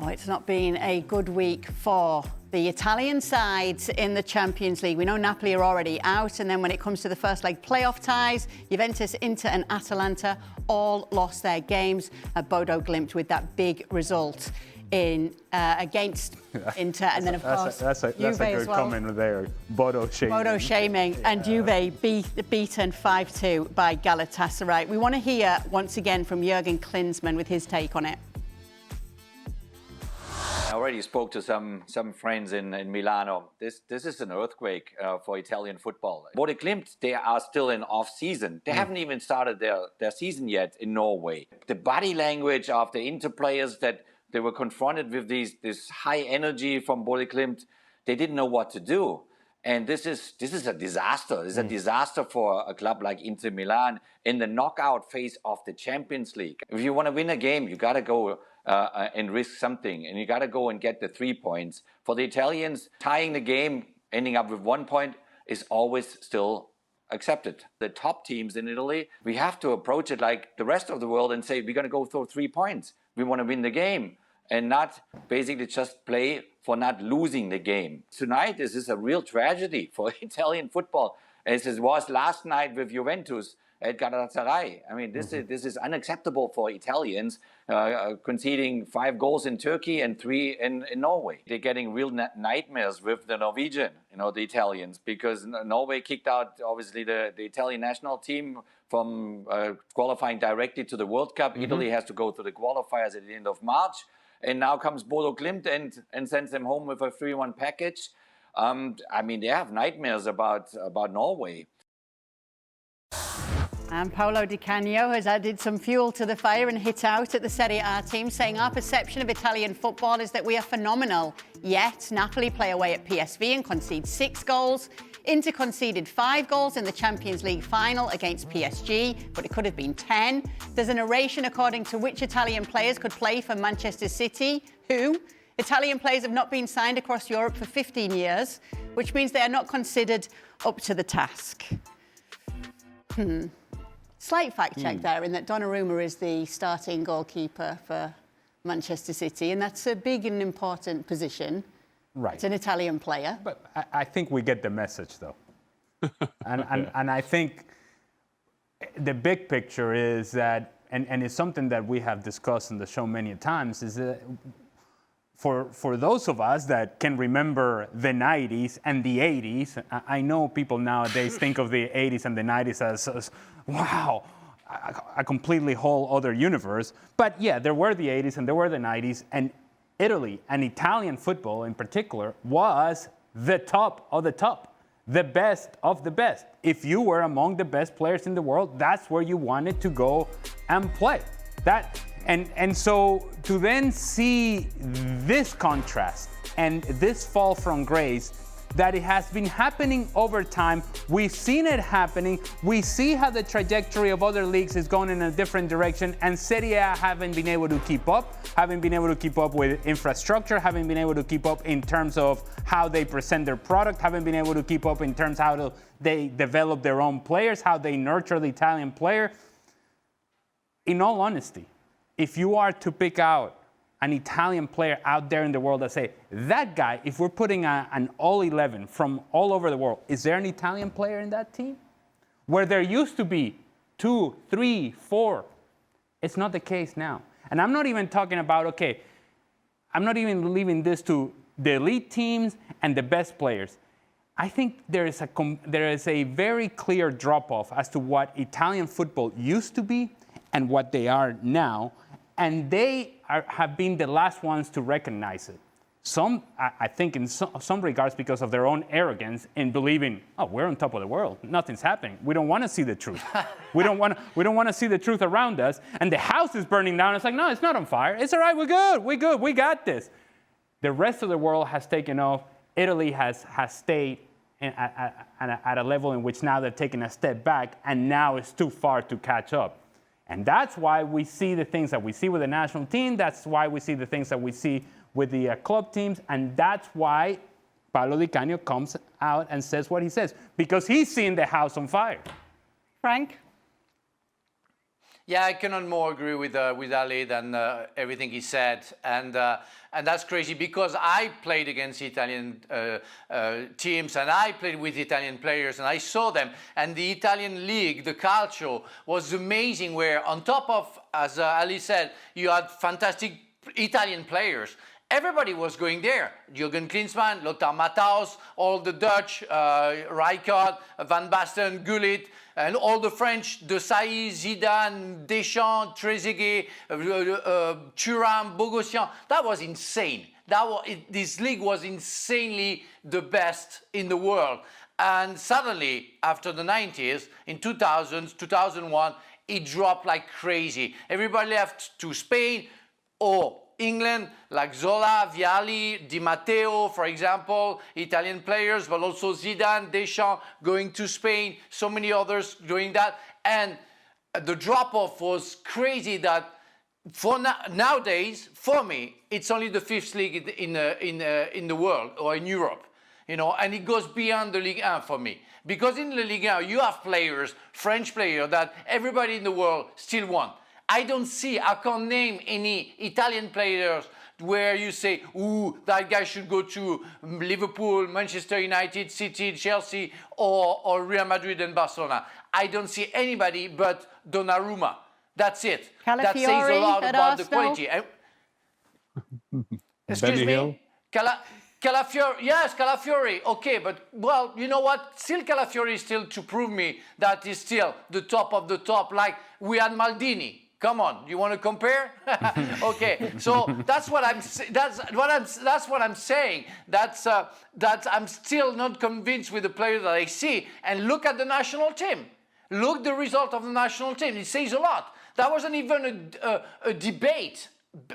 Oh, it's not been a good week for the Italian sides in the Champions League. We know Napoli are already out, and then when it comes to the first leg playoff ties, Juventus, Inter and Atalanta all lost their games. Bodo Glimt with that big result in against Inter, and then of course that's a Juve good as well. comment there. Bodo shaming. Bodo shaming, and Juve beaten 5-2 by Galatasaray. We want to hear once again from Jurgen Klinsmann with his take on it. I already spoke to some friends in Milano. This is an earthquake for Italian football. Bodo Glimt, they are still in off-season. They haven't even started their season yet in Norway. The body language of the Inter players, that they were confronted with this high energy from Bodo Glimt, they didn't know what to do. And this is a disaster. It's a disaster for a club like Inter Milan in the knockout phase of the Champions League. If you want to win a game, you got to go and risk something, and you got to go and get the 3 points. For the Italians, tying the game, ending up with 1 point, is always still accepted. The top teams in Italy, we have to approach it like the rest of the world and say, we're going to go for 3 points. We want to win the game, and not basically just play for not losing the game. Tonight, this is a real tragedy for Italian football, as it was last night with Juventus at Galatasaray. I mean, this is unacceptable for Italians, conceding 5 goals in Turkey and 3 in Norway. They're getting real nightmares with the Norwegian, the Italians, because Norway kicked out, obviously, the Italian national team from qualifying directly to the World Cup. Italy has to go to the qualifiers at the end of March. And now comes Bodo Glimt and sends them home with a 3-1 package. I mean, they have nightmares about Norway. And Pablo Di Canio has added some fuel to the fire and hit out at the Serie A team, saying our perception of Italian football is that we are phenomenal. Yet, Napoli play away at PSV and concede 6 goals. Inter conceded 5 goals in the Champions League final against PSG, but it could have been 10. There's a narration according to which Italian players could play for Manchester City. Who? Italian players have not been signed across Europe for 15 years, which means they are not considered up to the task. Slight fact check there, in that Donnarumma is the starting goalkeeper for Manchester City, and that's a big and important position. Right. It's an Italian player. But I think we get the message, though. and I think the big picture is that, and it's something that we have discussed in the show many times, is that for those of us that can remember the 90s and the 80s, I know people nowadays think of the 80s and the 90s as wow, a completely whole other universe. But yeah, there were the 80s and there were the 90s, and Italy and Italian football in particular was the top of the top, the best of the best. If you were among the best players in the world, that's where you wanted to go and play. And so to then see this contrast and this fall from grace, that it has been happening over time. We've seen it happening. We see how the trajectory of other leagues is going in a different direction, and Serie A haven't been able to keep up, haven't been able to keep up with infrastructure, haven't been able to keep up in terms of how they present their product, haven't been able to keep up in terms of how they develop their own players, how they nurture the Italian player. In all honesty, if you are to pick out an Italian player out there in the world that say, that guy, if we're putting an all-11 from all over the world, is there an Italian player in that team? Where there used to be 2, 3, 4, it's not the case now. And I'm not even talking about, I'm not even leaving this to the elite teams and the best players. I think there is a very clear drop-off as to what Italian football used to be and what they are now, and they have been the last ones to recognize it. Some, I think, in some regards, because of their own arrogance in believing, we're on top of the world. Nothing's happening. We don't want to see the truth. we don't want to see the truth around us. And the house is burning down. It's like, no, it's not on fire. It's all right. We're good. We got this. The rest of the world has taken off. Italy has stayed at a level in which now they're taking a step back, and now it's too far to catch up. And that's why we see the things that we see with the national team. That's why we see the things that we see with the club teams. And that's why Pablo Di Canio comes out and says what he says, because he's seeing the house on fire. Frank? Yeah, I cannot more agree with Ali than everything he said, and that's crazy because I played against Italian teams and I played with Italian players and I saw them, and the Italian league, the culture was amazing. Where on top of, as Ali said, you had fantastic Italian players. Everybody was going there. Jurgen Klinsmann, Lothar Matthaus, all the Dutch, Rijkaard, Van Basten, Gullit, and all the French, Desailly, Zidane, Deschamps, Trezeguet, Thuram, Bogossian. That was insane. This league was insanely the best in the world. And suddenly, after the 90s, in 2000, 2001, it dropped like crazy. Everybody left to Spain or England, like Zola, Vialli, Di Matteo, for example, Italian players, but also Zidane, Deschamps going to Spain, so many others doing that. And the drop-off was crazy that nowadays, for me, it's only the fifth league in the world or in Europe, and it goes beyond the Ligue 1 for me. Because in the Ligue 1, you have players, French players, that everybody in the world still want. I can't name any Italian players where you say, ooh, that guy should go to Liverpool, Manchester United, City, Chelsea, or Real Madrid and Barcelona. I don't see anybody but Donnarumma. That's it. That says a lot about the quality. Excuse me? Calafiori, yes, Calafiori, okay, but, well, you know what? Still Calafiori is still to prove me that he's still the top of the top, like we had Maldini. Come on, you want to compare? Okay, so that's what I'm saying. That I'm still not convinced with the players that I see. And look at the national team. Look the result of the national team. It says a lot. That wasn't even a debate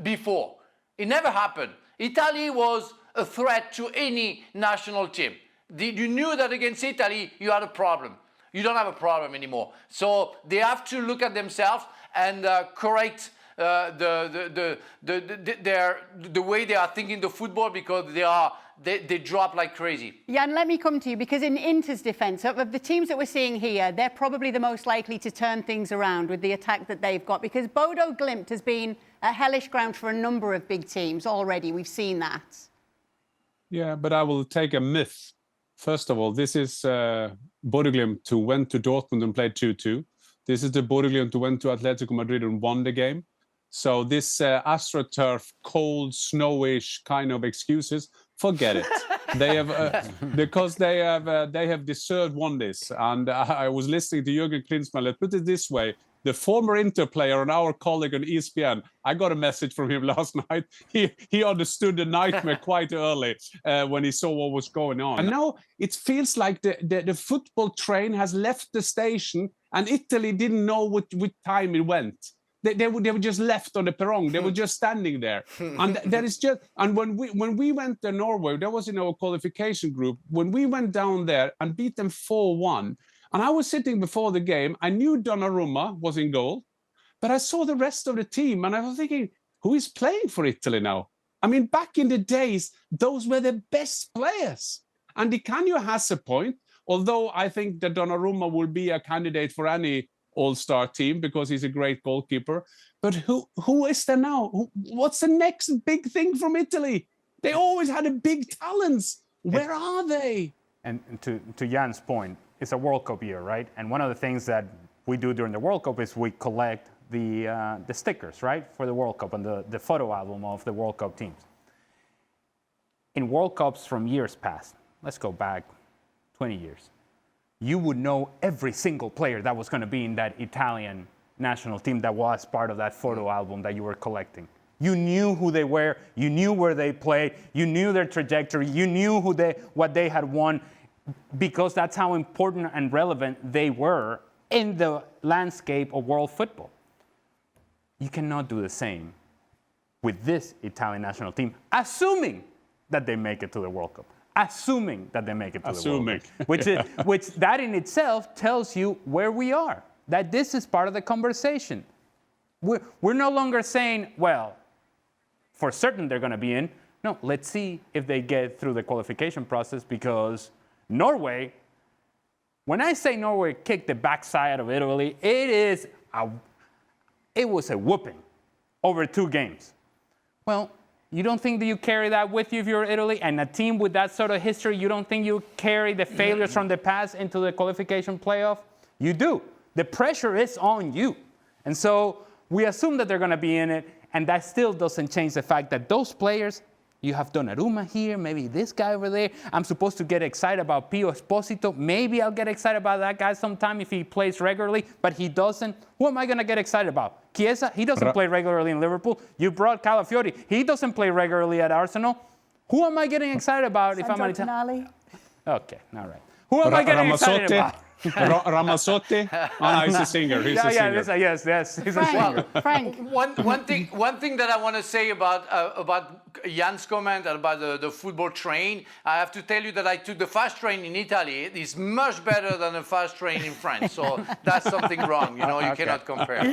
before. It never happened. Italy was a threat to any national team. You knew that against Italy you had a problem. You don't have a problem anymore. So they have to look at themselves and correct the way they are thinking the football, because they drop like crazy. Jan, let me come to you, because in Inter's defence, of the teams that we're seeing here, they're probably the most likely to turn things around with the attack that they've got, because Bodo Glimt has been a hellish ground for a number of big teams already. We've seen that. Yeah, but I will take a myth. First of all, this is Bodo Glimt who went to Dortmund and played 2-2. This is the Bodo Glimt who went to Atletico Madrid and won the game. So this AstroTurf, cold, snowish kind of excuses, forget it. They have because they have deserved won this. And I was listening to Jurgen Klinsmann. Let's put it this way: the former Inter player and our colleague on ESPN, I got a message from him last night. He understood the nightmare quite early when he saw what was going on. And now it feels like the football train has left the station and Italy didn't know which time it went. They were just left on the perron. They were just standing there. And there is just, and when we went to Norway, that was in our qualification group. When we went down there and beat them 4-1, and I was sitting before the game, I knew Donnarumma was in goal, but I saw the rest of the team and I was thinking, who is playing for Italy now? I mean, back in the days, those were the best players. And Di Canio has a point, although I think that Donnarumma will be a candidate for any all-star team because he's a great goalkeeper. But who is there now? What's the next big thing from Italy? They always had a big talents. Where are they? And to Jan's point, it's a World Cup year, right? And one of the things that we do during the World Cup is we collect the stickers, right, for the World Cup and the photo album of the World Cup teams. In World Cups from years past, let's go back 20 years, you would know every single player that was going to be in that Italian national team that was part of that photo album that you were collecting. You knew who they were, you knew where they played, you knew their trajectory, you knew what they had won, because that's how important and relevant they were in the landscape of world football. You cannot do the same with this Italian national team, assuming that they make it to the World Cup. Assuming that they make it to the World Cup. Which that in itself tells you where we are, that this is part of the conversation. We're no longer saying, well, for certain they're going to be in. No, let's see if they get through the qualification process, because Norway, when I say Norway kicked the backside of Italy, it is it was a whooping over 2 games. Well, you don't think that you carry that with you if you're Italy? And a team with that sort of history, you don't think you carry the failures from the past into the qualification playoff? You do. The pressure is on you. And so we assume that they're going to be in it, and that still doesn't change the fact that those players, you have Donnarumma here, maybe this guy over there. I'm supposed to get excited about Pio Esposito. Maybe I'll get excited about that guy sometime if he plays regularly, but he doesn't. Who am I going to get excited about? Chiesa, he doesn't play regularly in Liverpool. You brought Calafiori. He doesn't play regularly at Arsenal. Who am I getting excited about if I'm an Italian? Okay, all right. Who am I getting excited about? Ramazzotti? Oh, no, he's a singer. He's a singer. Yes, he's a singer. Frank. One thing that I want to say about Jan's comment about the football train, I have to tell you that I took the fast train in Italy. It's much better than the fast train in France. So that's something wrong. You know, you cannot compare.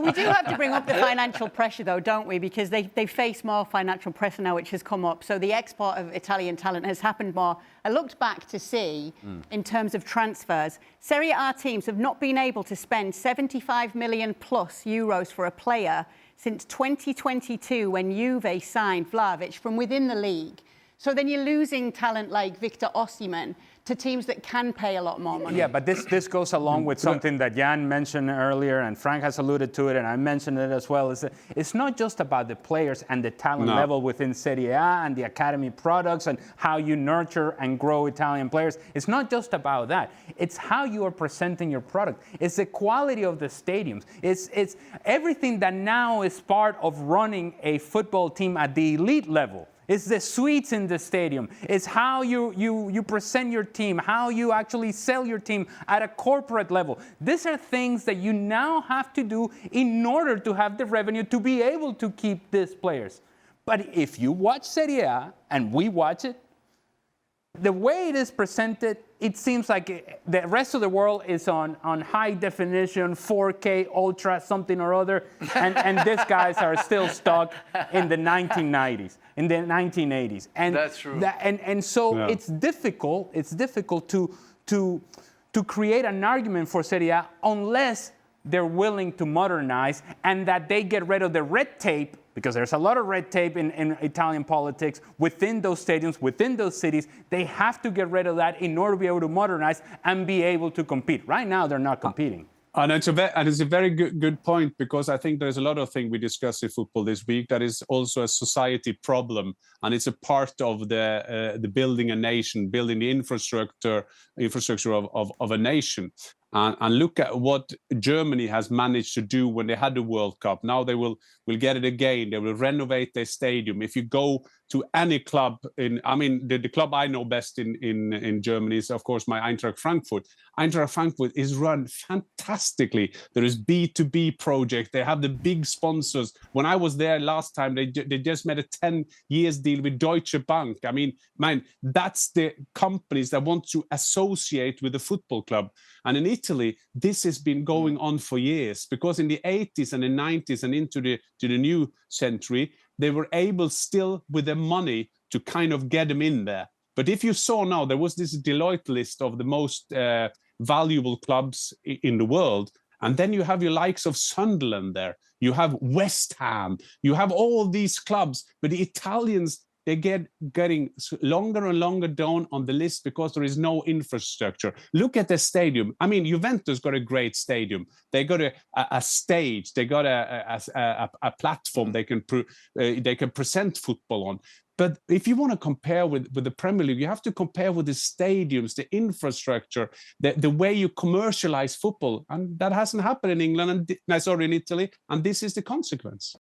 We do have to bring up the financial pressure, though, don't we? Because they face more financial pressure now, which has come up. So the export of Italian talent has happened more. I looked back to see, in terms of transfers, Serie A teams have not been able to spend 75 million plus euros for a player since 2022 when Juve signed Vlahovic from within the league. So then you're losing talent like Victor Osimhen to teams that can pay a lot more money. Yeah, but this goes along with something that Jan mentioned earlier, and Frank has alluded to it, and I mentioned it as well. Is that it's not just about the players and the talent level within Serie A and the academy products and how you nurture and grow Italian players. It's not just about that. It's how you are presenting your product. It's the quality of the stadiums. It's everything that now is part of running a football team at the elite level. It's the suites in the stadium. It's how you present your team, how you actually sell your team at a corporate level. These are things that you now have to do in order to have the revenue to be able to keep these players. But if you watch Serie A, and we watch it, the way it is presented, it seems like the rest of the world is on high definition, 4K, ultra, something or other, and these guys are still stuck in the 1990s, in the 1980s. And that's true. So it's difficult to create an argument for Serie A unless they're willing to modernize and that they get rid of the red tape, because there's a lot of red tape in Italian politics within those stadiums, within those cities. They have to get rid of that in order to be able to modernize and be able to compete. Right now, they're not competing. And it's a very good point, because I think there's a lot of things we discussed in football this week that is also a society problem, and it's a part of the building a nation, building the infrastructure of a nation. And look at what Germany has managed to do when they had the World Cup. Now they will get it again. They will renovate their stadium. If you go to any club the club I know best in Germany is, of course, my Eintracht Frankfurt. Eintracht Frankfurt is run fantastically. There is B2B project. They have the big sponsors. When I was there last time, they just made a 10 years deal with Deutsche Bank. I mean, that's the companies that want to associate with the football club. And in Italy, this has been going on for years, because in the 80s and the 90s and into the new century, they were able still with the money to kind of get them in there. But if you saw now, there was this Deloitte list of the most valuable clubs in the world. And then you have your likes of Sunderland there. You have West Ham. You have all these clubs. But the Italians, they getting longer and longer down on the list because there is no infrastructure. Look at the stadium. I mean, Juventus got a great stadium. They got a stage. They got a platform they can present football on. But if you want to compare with the Premier League, you have to compare with the stadiums, the infrastructure, the way you commercialize football. And that hasn't happened in England, in Italy. And this is the consequence.